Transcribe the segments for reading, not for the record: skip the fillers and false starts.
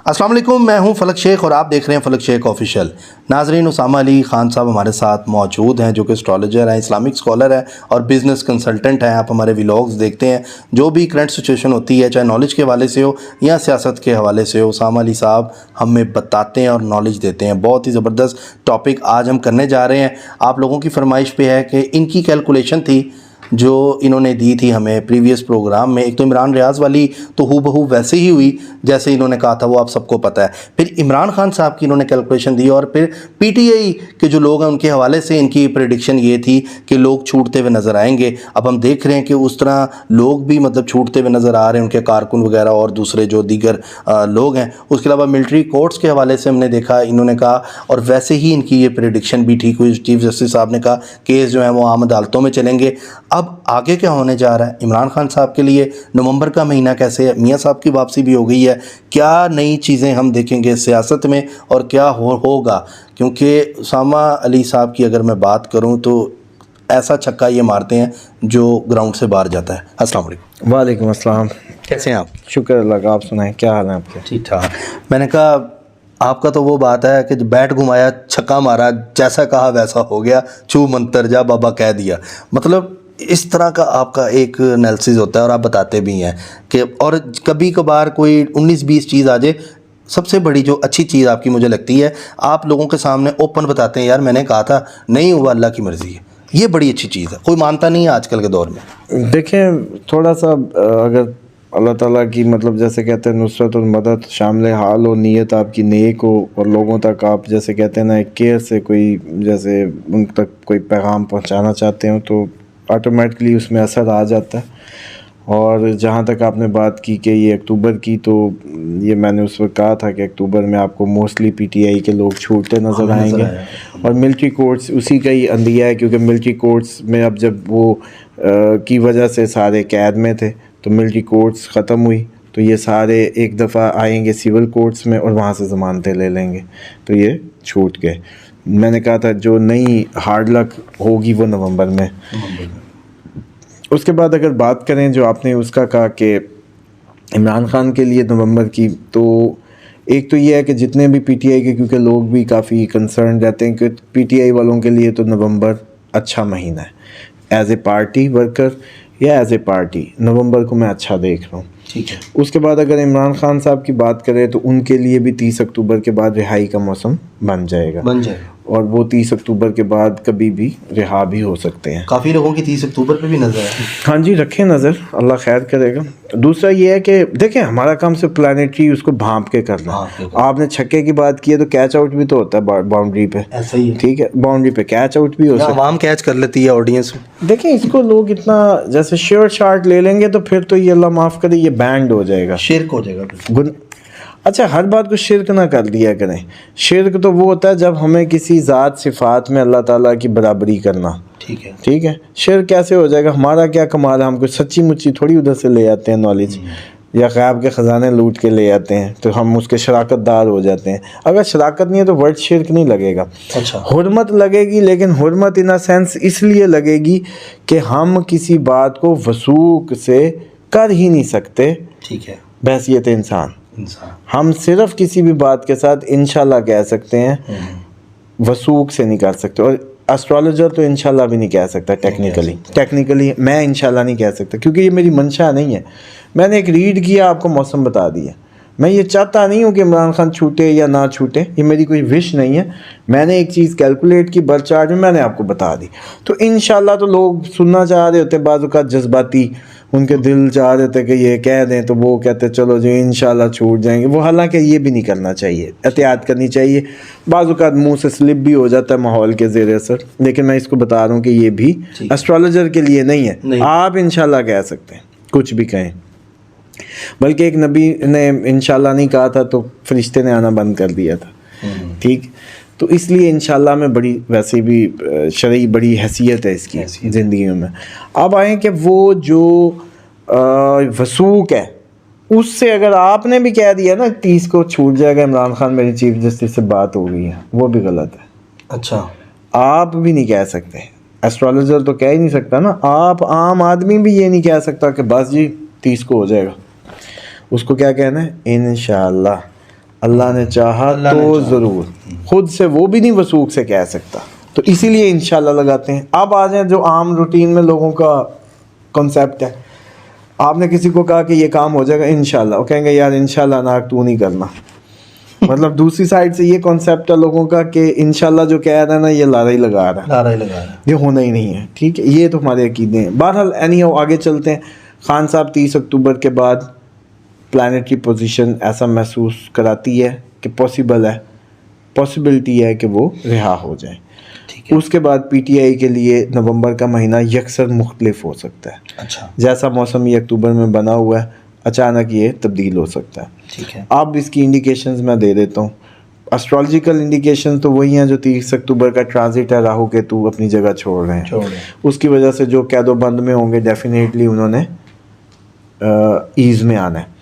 السلام علیکم، میں ہوں فلک شیخ اور آپ دیکھ رہے ہیں فلک شیخ آفیشیل۔ ناظرین، اسامہ علی خان صاحب ہمارے ساتھ موجود ہیں جو کہ اسٹرالوجر ہیں، اسلامک اسکالر ہیں اور بزنس کنسلٹنٹ ہیں۔ آپ ہمارے ولاگز دیکھتے ہیں، جو بھی کرنٹ سچویشن ہوتی ہے چاہے نالج کے حوالے سے ہو یا سیاست کے حوالے سے ہو، اسامہ علی صاحب ہمیں بتاتے ہیں اور نالج دیتے ہیں۔ بہت ہی زبردست ٹاپک آج ہم کرنے جا رہے ہیں۔ آپ لوگوں کی فرمائش پہ ہے کہ ان کی کیلکولیشن تھی جو انہوں نے دی تھی ہمیں پریویس پروگرام میں۔ ایک تو عمران ریاض والی تو ہو بہو ویسے ہی ہوئی جیسے انہوں نے کہا تھا، وہ آپ سب کو پتہ ہے۔ پھر عمران خان صاحب کی انہوں نے کیلکولیشن دی، اور پھر پی ٹی آئی کے جو لوگ ہیں ان کے حوالے سے ان کی پریڈکشن یہ تھی کہ لوگ چھوٹتے ہوئے نظر آئیں گے۔ اب ہم دیکھ رہے ہیں کہ اس طرح لوگ بھی چھوٹتے ہوئے نظر آ رہے ہیں، ان کے کارکن وغیرہ اور دوسرے جو دیگر لوگ ہیں۔ اس کے علاوہ ملٹری کورٹس کے حوالے سے ہم نے دیکھا، انہوں نے کہا، اور ویسے ہی ان کی یہ پریڈکشن بھی ٹھیک ہوئی۔ چیف جسٹس صاحب نے کہا کیس جو ہیں وہ عام عدالتوں میں چلیں گے۔ اب آگے کیا ہونے جا رہا ہے عمران خان صاحب کے لیے؟ نومبر کا مہینہ کیسے ہے؟ میاں صاحب کی واپسی بھی ہو گئی ہے، کیا نئی چیزیں ہم دیکھیں گے سیاست میں اور کیا ہوگا؟ کیونکہ اسامہ علی صاحب کی اگر میں بات کروں تو ایسا چھکا یہ مارتے ہیں جو گراؤنڈ سے باہر جاتا ہے۔ السلام علیکم۔ وعلیکم السلام، کیسے ہیں آپ؟ شکر اللہ کا، آپ سنائیں کیا حال ہے آپ کے؟ ٹھیک ٹھاک۔ میں نے کہا آپ کا تو وہ بات ہے کہ بیٹ گھمایا چھکا مارا، جیسا کہا ویسا ہو گیا، چھو منتر جا بابا کہہ دیا۔ مطلب اس طرح کا آپ کا ایک انالیسس ہوتا ہے اور آپ بتاتے بھی ہیں کہ، اور کبھی کبھار کوئی 19-20 چیز آ جائے، سب سے بڑی جو اچھی چیز آپ کی مجھے لگتی ہے، آپ لوگوں کے سامنے اوپن بتاتے ہیں، یار میں نے کہا تھا نہیں ہوا، اللہ کی مرضی ہے۔ یہ بڑی اچھی چیز ہے، کوئی مانتا نہیں ہے آج کل کے دور میں۔ دیکھیں تھوڑا سا اگر اللہ تعالیٰ کی جیسے کہتے ہیں نصرت اور مدد شامل حال ہو، نیت آپ کی نیک ہو، اور لوگوں تک آپ جیسے کہتے ہیں نا ایک کیئر سے کوئی جیسے ان تک کوئی پیغام پہنچانا چاہتے ہوں تو آٹومیٹکلی اس میں اثر آ جاتا ہے۔ اور جہاں تک آپ نے بات کی کہ یہ اکتوبر کی، تو یہ میں نے اس وقت کہا تھا کہ اکتوبر میں آپ کو موسٹلی پی ٹی آئی کے لوگ چھوٹتے نظر آئیں گے، اور ملٹری کورٹس اسی کا ہی اندیہ ہے، کیونکہ ملٹری کورٹس میں اب جب وہ کی وجہ سے سارے قید میں تھے تو ملٹری کورٹس ختم ہوئی تو یہ سارے ایک دفعہ آئیں گے سول کورٹس میں اور وہاں سے ضمانتیں لے لیں گے، تو یہ چھوٹ گئے۔ میں نے کہا تھا جو نئی ہارڈ لک ہوگی وہ نومبر میں۔ اس کے بعد اگر بات کریں جو آپ نے اس کا کہا کہ عمران خان کے لیے نومبر کی، تو ایک تو یہ ہے کہ جتنے بھی پی ٹی آئی کے، کیونکہ لوگ بھی کافی کنسرن رہتے ہیں کہ پی ٹی آئی والوں کے لیے تو نومبر اچھا مہینہ ہے، ایز اے پارٹی ورکر یا ایز اے پارٹی نومبر کو میں اچھا دیکھ رہا ہوں۔ ٹھیک ہے۔ اس کے بعد اگر عمران خان صاحب کی بات کریں تو ان کے لیے بھی 30 اکتوبر کے بعد رہائی کا موسم بن جائے گا، اور وہ 30 اکتوبر کے بعد کبھی بھی رہا بھی ہو سکتے ہیں۔ کافی لوگوں کی 30 اکتوبر پہ بھی نظر ہے۔ ہاں جی، رکھیں نظر، اللہ خیر کرے گا۔ دوسرا یہ ہے کہ دیکھیں ہمارا کام سے پلانیٹری اس کو بھانپ کے کرنا۔ آپ نے چھکے کی بات کی ہے تو کیچ آؤٹ بھی تو ہوتا ہے باؤنڈری پہ، ایسا ہی ہے، ٹھیک ہے، باؤنڈری پہ کیچ آؤٹ بھی ہو سکتا ہے، عوام کیچ کر لیتی ہے، آڈینس۔ دیکھیں اس کو لوگ اتنا جیسے شیئر شارٹ لے لیں گے تو پھر تو یہ اللہ معاف کرے یہ بینڈ ہو جائے گا، شرک ہو جائے گا۔ اچھا ہر بات کو شرک نہ کر دیا کریں۔ شرک تو وہ ہوتا ہے جب ہمیں کسی ذات صفات میں اللہ تعالیٰ کی برابری کرنا، ٹھیک ہے، ٹھیک ہے۔ شرک کیسے ہو جائے گا؟ ہمارا کیا کمال ہے، ہم کوئی سچی مچی تھوڑی ادھر سے لے آتے ہیں نالج، یا غیب کے خزانے لوٹ کے لے آتے ہیں تو ہم اس کے شراکت دار ہو جاتے ہیں۔ اگر شراکت نہیں ہے تو ورڈ شرک نہیں لگے گا، اچھا حرمت لگے گی، لیکن حرمت ان سینس اس لیے لگے گی کہ ہم کسی بات کو وثوق سے کر ہی نہیں سکتے، ٹھیک ہے، بحیثیت انسان ہم صرف کسی بھی بات کے ساتھ انشاءاللہ کہہ سکتے ہیں، وثوق سے نہیں کر سکتے۔ اور اسٹرالوجر تو انشاءاللہ بھی نہیں کہہ سکتا ٹیکنیکلی میں انشاءاللہ نہیں کہہ سکتا، کیونکہ یہ میری منشا نہیں ہے۔ میں نے ایک ریڈ کیا، آپ کو موسم بتا دیا، میں یہ چاہتا نہیں ہوں کہ عمران خان چھوٹے یا نہ چھوٹے، یہ میری کوئی وش نہیں ہے۔ میں نے ایک چیز کیلکولیٹ کی برتھ چارٹ میں، میں نے آپ کو بتا دی، تو انشاءاللہ تو لوگ سننا چاہ رہے ہوتے، بعض اوقات جذباتی ان کے دل چاہ رہے تھے کہ یہ کہہ دیں تو وہ کہتے چلو جی انشاءاللہ چھوٹ جائیں گے، وہ حالانکہ یہ بھی نہیں کرنا چاہیے، احتیاط کرنی چاہیے۔ بعض اوقات منہ سے سلپ بھی ہو جاتا ہے ماحول کے زیر اثر، لیکن میں اس کو بتا رہا ہوں کہ یہ بھی اسٹرالوجر کے لیے نہیں ہے۔ آپ انشاءاللہ کہہ سکتے ہیں، کچھ بھی کہیں، بلکہ ایک نبی نے انشاءاللہ نہیں کہا تھا تو فرشتے نے آنا بند کر دیا تھا، ٹھیک۔ تو اس لیے انشاءاللہ میں بڑی ویسے بھی شرعی بڑی حیثیت ہے اس کی زندگی میں۔ اب آئیں کہ وہ جو وثوق ہے اس سے اگر آپ نے بھی کہہ دیا نا 30 کو چھوٹ جائے گا عمران خان، میری چیف جسٹس سے بات ہو گئی ہے، وہ بھی غلط ہے۔ اچھا آپ بھی نہیں کہہ سکتے، ایسٹرالوجر تو کہہ ہی نہیں سکتا نا، آپ عام آدمی بھی یہ نہیں کہہ سکتا کہ بس جی 30 کو ہو جائے گا۔ اس کو کیا کہنا ہے؟ انشاءاللہ اللہ نے چاہا تو ضرور، خود سے وہ بھی نہیں وثوق سے کہہ سکتا، تو اسی لیے انشاءاللہ لگاتے ہیں. اب آ جائیں جو عام روٹین میں لوگوں کا کنسیپٹ ہے. آپ نے کسی کو کہا کہ یہ کام ہو جائے گا انشاءاللہ، وہ کہیں گے یار انشاءاللہ ناک تو نہیں کرنا. مطلب دوسری سائڈ سے یہ کانسیپٹ ہے لوگوں کا کہ انشاءاللہ جو کہہ رہا ہے نا یہ لارا ہی لگا رہا ہے، یہ ہونا ہی نہیں ہے. ٹھیک ہے، یہ تو ہمارے عقیدے ہیں. بہرحال اینی ہاؤ آگے چلتے ہیں. خان صاحب 30 اکتوبر کے بعد پلانیٹری پوزیشن ایسا محسوس کراتی ہے کہ پاسبلٹی ہے کہ وہ رہا ہو جائیں. اس کے بعد پی ٹی آئی کے لیے نومبر کا مہینہ یکسر مختلف ہو سکتا ہے. اچھا، جیسا موسم یہ اکتوبر میں بنا ہوا ہے اچانک یہ تبدیل ہو سکتا ہے. ٹھیک ہے. اب اس کی انڈیکیشنز میں دے دیتا ہوں. اسٹرالوجیکل انڈیکیشن تو وہی ہیں جو 30 اکتوبر کا ٹرانزٹ ہے، راہو کیتو اپنی جگہ چھوڑ رہے ہیں. اس کی وجہ سے جو قید و بند میں ہوں گے ڈیفینیٹلی انہوں نے ایز میں آنا ہے.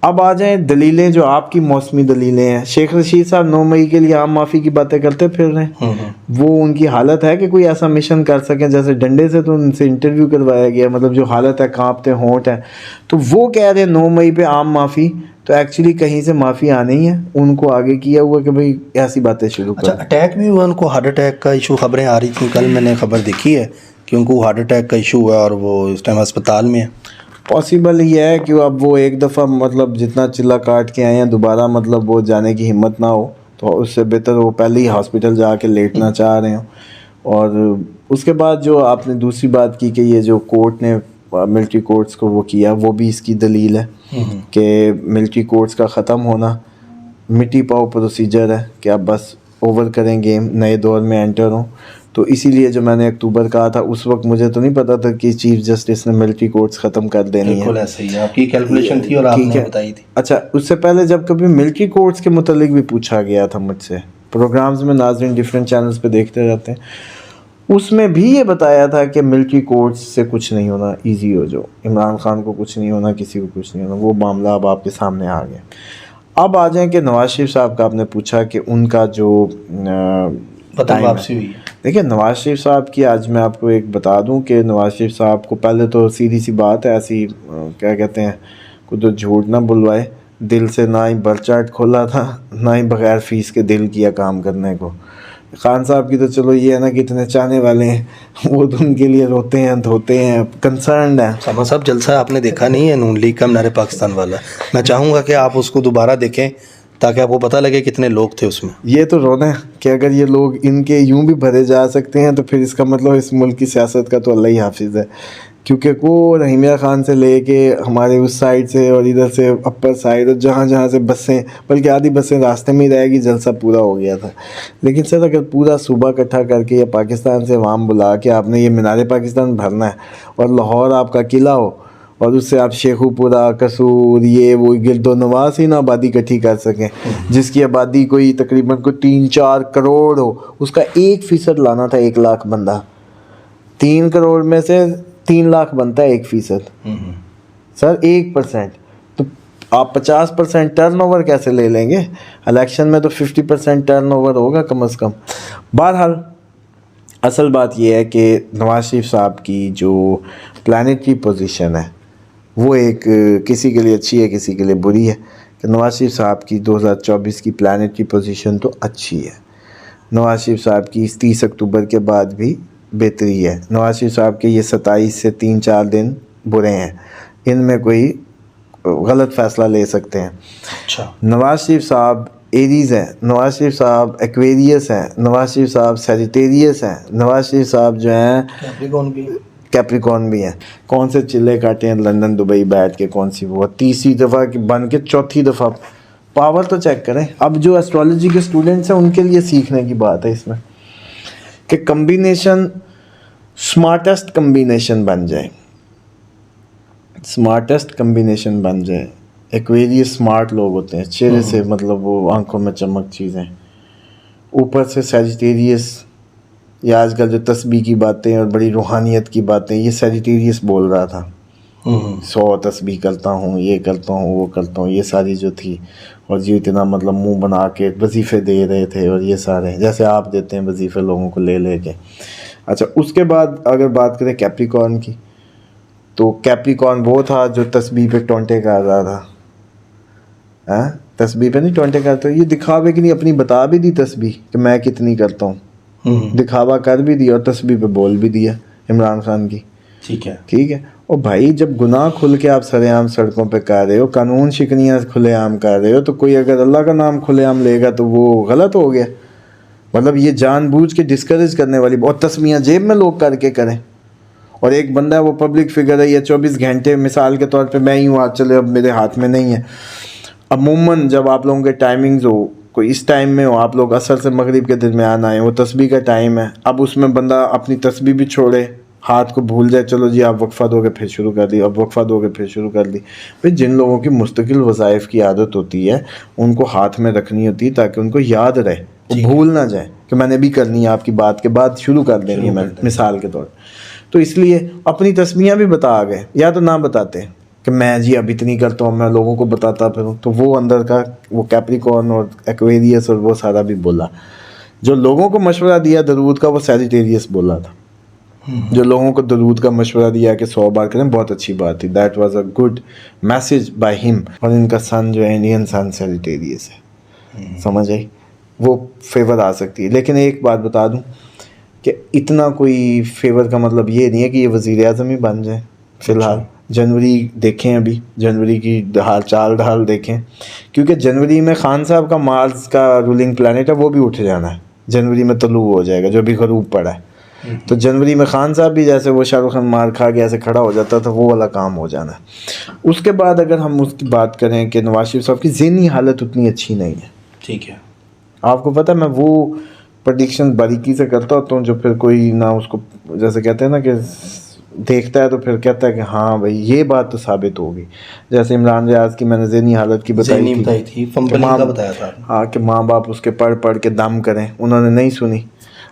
اب آ جائیں دلیلیں جو آپ کی موسمی دلیلیں ہیں. شیخ رشید صاحب 9 مئی کے لیے عام معافی کی باتیں کرتے پھر رہے ہیں. وہ ان کی حالت ہے کہ کوئی ایسا مشن کر سکیں؟ جیسے ڈنڈے سے تو ان سے انٹرویو کروایا گیا، مطلب جو حالت ہے کانپتے ہونٹ ہے، تو وہ کہہ رہے ہیں 9 مئی پہ عام معافی، تو ایکچولی کہیں سے معافی آنی ہی ہے. ان کو آگے کیا ہوا کہ بھئی ایسی باتیں شروع کر. اچھا، اٹیک بھی ہوا ان کو، ہارٹ اٹیک کا ایشو خبریں آ رہی تھیں، کل میں نے خبر دیکھی ہے کہ ان کو ہارٹ اٹیک کا ایشو ہوا اور وہ اس ٹائم ہسپتال میں ہیں. پاسبل یہ ہے کہ اب وہ ایک دفعہ مطلب جتنا چلا کاٹ کے آئے ہیں دوبارہ مطلب وہ جانے کی ہمت نہ ہو، تو اس سے بہتر وہ پہلے ہی ہاسپٹل جا کے لیٹنا چاہ رہے ہوں. اور اس کے بعد جو آپ نے دوسری بات کی کہ یہ جو کورٹ نے ملٹری کورٹس کو وہ کیا، وہ بھی اس کی دلیل ہے کہ ملٹری کورٹس کا ختم ہونا مٹی پاؤ پروسیجر ہے کہ اب بس اوور کریں گیم، نئے دور میں انٹر ہوں. تو اسی لیے جو میں نے اکتوبر کہا تھا اس وقت مجھے تو نہیں پتا تھا کہ چیف جسٹس نے ملٹری کورٹس ختم کر دینی ہے. بالکل ایسے ہی آپ کی کیلکولیشن تھی اور آپ نے بتائی تھی. اچھا، اس سے پہلے جب کبھی ملٹری کورٹس کے متعلق بھی پوچھا گیا تھا مجھ سے، پروگرامز میں ناظرین ڈیفرنٹ چینلز پہ دیکھتے رہتے ہیں، اس میں بھی یہ بتایا تھا کہ ملٹری کورٹس سے کچھ نہیں ہونا، ایزی ہو جو، عمران خان کو کچھ نہیں ہونا، کسی کو کچھ نہیں ہونا. وہ معاملہ اب آپ کے سامنے آ گیا. اب آ جائیں کہ نواز شریف صاحب کا آپ نے پوچھا کہ ان کا جو واپسی ہوئی ہے. دیکھیں نواز شریف صاحب کی آج میں آپ کو ایک بتا دوں کہ نواز شریف صاحب کو پہلے تو سیدھی سی بات ہے، ایسی کیا کہتے ہیں خود جھوٹ نہ بلوائے، دل سے نہ ہی برچارٹ کھولا تھا نہ ہی بغیر فیس کے دل کیا کام کرنے کو. خان صاحب کی تو چلو یہ ہے نا کہ اتنے چاہنے والے ہیں، وہ تو ان کے لیے روتے ہیں دھوتے ہیں، کنسرنڈ ہیں. ساما صاحب جلسہ آپ نے دیکھا نہیں ہے نون لیگ کا مینار پاکستان والا؟ میں چاہوں گا کہ آپ اس کو دوبارہ دیکھیں تاکہ آپ کو پتہ لگے کتنے لوگ تھے اس میں. یہ تو رونا ہے کہ اگر یہ لوگ ان کے یوں بھی بھرے جا سکتے ہیں تو پھر اس کا مطلب اس ملک کی سیاست کا تو اللہ ہی حافظ ہے. کیونکہ کو رحیمیہ خان سے لے کے ہمارے اس سائڈ سے اور ادھر سے اپر سائڈ اور جہاں جہاں سے بسیں، بلکہ آدھی بسیں راستے میں ہی رہ گی، جلسہ پورا ہو گیا تھا. لیکن سر اگر پورا صوبہ اکٹھا کر کے یا پاکستان سے عوام بلا کے آپ نے یہ مینار پاکستان بھرنا ہے اور لاہور آپ کا قلعہ ہو اور اس سے آپ شیخو پورہ، قصور، یہ وہ گرد و نواز ہی نہ آبادی اکٹھی کر سکیں، جس کی آبادی کوئی تقریباً کوئی 3-4 کروڑ ہو، اس کا 1% لانا تھا 1 لاکھ بندہ. 3 کروڑ میں سے 3 لاکھ بنتا ہے 1%. سر 1%، تو آپ 50% ٹرن اوور کیسے لے لیں گے؟ الیکشن میں تو 50% ٹرن اوور ہوگا کم از کم. بہرحال اصل بات یہ ہے کہ نواز شریف صاحب کی جو پلانیٹری پوزیشن ہے وہ ایک کسی کے لیے اچھی ہے کسی کے لیے بری ہے. کہ نواز شریف صاحب کی 2024 کی پلانیٹری پوزیشن تو اچھی ہے. نواز شریف صاحب کی اس 30 اکتوبر کے بعد بھی بہتری ہے. نواز شریف صاحب کے یہ 27 سے 3-4 دن برے ہیں، ان میں کوئی غلط فیصلہ لے سکتے ہیں. اچھا، نواز شریف صاحب ایریز ہیں، نواز شریف صاحب ایکویریس ہیں، نواز شریف صاحب سیجیٹیریس ہیں، نواز شریف صاحب جو ہیں کیپریکون بھی ہیں. کون سے چلے کاٹے ہیں لندن دبئی بیٹھ کے، کون سی وہ 30 دفعہ کی بن کے 4تھی دفعہ. پاور تو چیک کریں. اب جو ایسٹرالوجی کے اسٹوڈنٹس ہیں ان کے لیے سیکھنے کی بات ہے اس میں کہ کمبینیشن سمارٹسٹ کمبینیشن بن جائے، سمارٹسٹ کمبینیشن بن جائے. ایکویریس سمارٹ لوگ ہوتے ہیں، چہرے سے مطلب وہ آنکھوں میں چمک چیزیں، اوپر سے سیجیٹیریس، یہ آج کل جو تسبیح کی باتیں اور بڑی روحانیت کی باتیں یہ سیجیٹیریس بول رہا تھا. 100 تسبیح کرتا ہوں، یہ کرتا ہوں، وہ کرتا ہوں، یہ ساری جو تھی، اور یہ اتنا مطلب منہ بنا کے وظیفے دے رہے تھے، اور یہ سارے جیسے آپ دیتے ہیں وظیفے لوگوں کو لے لے کے. اچھا، اس کے بعد اگر بات کریں کیپریکارن کی، تو کیپریکارن وہ تھا جو تسبیح پہ ٹونٹے کر رہا تھا. تسبیح پہ نہیں ٹونٹے کرتے, یہ دکھاوے کی نہیں, اپنی بتا بھی دی تسبیح کہ میں کتنی کرتا ہوں, دکھاوا کر بھی دیا اور تسبیح پہ بول بھی دیا عمران خان کی. ٹھیک ہے. ٹھیک ہے. اور بھائی جب گناہ کھل کے آپ سر عام سڑکوں پہ کر رہے ہو, قانون شکنیاں کھلے عام کر رہے ہو, تو کوئی اگر اللہ کا نام کھلے عام لے گا تو وہ غلط ہو گیا. مطلب یہ جان بوجھ کے ڈسکریج کرنے والی, اور تسمیاں جیب میں لوگ کر کے کریں. اور ایک بندہ ہے وہ پبلک فگر ہے, یا 24 گھنٹے مثال کے طور پہ میں ہی ہوں, آج چلے اب میرے ہاتھ میں نہیں ہے. عموماً جب آپ لوگوں کے ٹائمنگز ہو, کوئی اس ٹائم میں ہو, آپ لوگ عصر سے مغرب کے درمیان آئے, وہ تسبیح کا ٹائم ہے, اب اس میں بندہ اپنی تسبیح بھی چھوڑے, ہاتھ کو بھول جائے, چلو جی آپ وقفہ دو گے پھر شروع کر دی, اب وقفہ دو گے پھر شروع کر دی. بھائی جن لوگوں کی مستقل وظائف کی عادت ہوتی ہے ان کو ہاتھ میں رکھنی ہوتی ہے تاکہ ان کو یاد رہے, وہ بھول نہ جائے کہ میں نے بھی کرنی ہے, آپ کی بات کے بعد شروع کر دینی ہے میں مثال کے طور پر. تو اس لیے اپنی تسمیاں بھی بتا گئے, یا تو نہ بتاتے کہ میں جی اب اتنی کرتا ہوں, میں لوگوں کو بتاتا پھروں, تو وہ اندر کا وہ کیپریکارن اور ایکویریس اور وہ سارا بھی بولا. جو لوگوں کو مشورہ دیا درود کا وہ سیجیٹیریس بولا تھا. جو لوگوں کو درود کا مشورہ دیا کہ 100 بار کریں, بہت اچھی بات تھی, that was a good message by ہم. اور ان کا سن جو ہے انڈین سن سیجیٹیریس ہے, سمجھ آئی, وہ فیور آ سکتی ہے. لیکن ایک بات بتا دوں کہ اتنا کوئی فیور کا مطلب یہ نہیں ہے کہ یہ وزیر اعظم ہی بن جائیں. فی الحال جنوری دیکھیں, ابھی جنوری کی چال ڈھال دیکھیں, کیونکہ جنوری میں خان صاحب کا مارس کا رولنگ پلانٹ ہے وہ بھی اٹھ جانا ہے, جنوری میں طلوع ہو جائے گا جو بھی غروب پڑا ہے. تو جنوری میں خان صاحب بھی جیسے وہ شاہ رخ خان مار کھا کے ایسے کھڑا ہو جاتا تھا, وہ والا کام ہو جانا ہے. اس کے بعد اگر ہم اس کی بات کریں کہ نواز شریف صاحب کی ذہنی حالت اتنی اچھی نہیں ہے. ٹھیک ہے. آپ کو پتہ ہے میں وہ پریڈکشن باریکی سے کرتا ہوتا ہوں جو پھر کوئی نہ اس کو جیسے کہتے ہیں نا کہ دیکھتا ہے تو پھر کہتا ہے کہ ہاں بھائی یہ بات تو ثابت ہوگی. جیسے عمران ریاض کی میں نے ذہنی حالت کی بتائی تھی, فمبلنگ کا بتایا تھا. ہاں کہ ماں باپ اس کے پڑھ پڑھ کے دم کریں, انہوں نے نہیں سنی.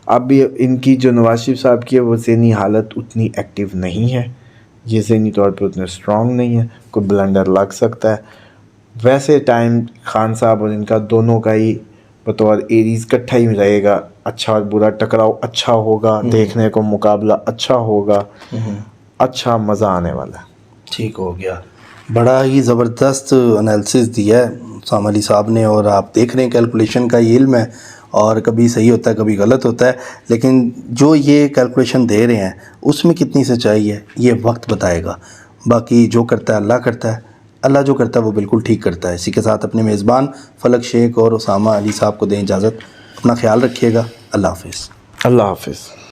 اب بھی ان کی جو نواز شریف صاحب کی ہے وہ ذہنی حالت اتنی ایکٹیو نہیں ہے, یہ ذہنی طور پہ اتنے اسٹرانگ نہیں ہے, کوئی بلنڈر لگ سکتا ہے. ویسے ٹائم خان صاحب اور ان کا دونوں کا ہی بطور ایریز کٹھا ہی رہے گا, اچھا اور برا ٹکراؤ اچھا ہوگا, دیکھنے کو مقابلہ اچھا ہوگا, اچھا مزہ آنے والا ہے. ٹھیک ہو گیا. بڑا ہی زبردست انالیسس دیا ہے اسامہ علی صاحب نے, اور آپ دیکھ رہے ہیں کیلکولیشن کا یہ علم ہے, اور کبھی صحیح ہوتا ہے کبھی غلط ہوتا ہے, لیکن جو یہ کیلکولیشن دے رہے ہیں اس میں کتنی سچائی ہے یہ وقت بتائے گا. باقی جو کرتا ہے اللہ کرتا ہے, اللہ جو کرتا ہے وہ بالکل ٹھیک کرتا ہے. اسی کے ساتھ اپنے میزبان فلک شیخ اور اسامہ علی صاحب کو دیں اجازت. اپنا خیال رکھیے گا. اللہ حافظ. اللہ حافظ.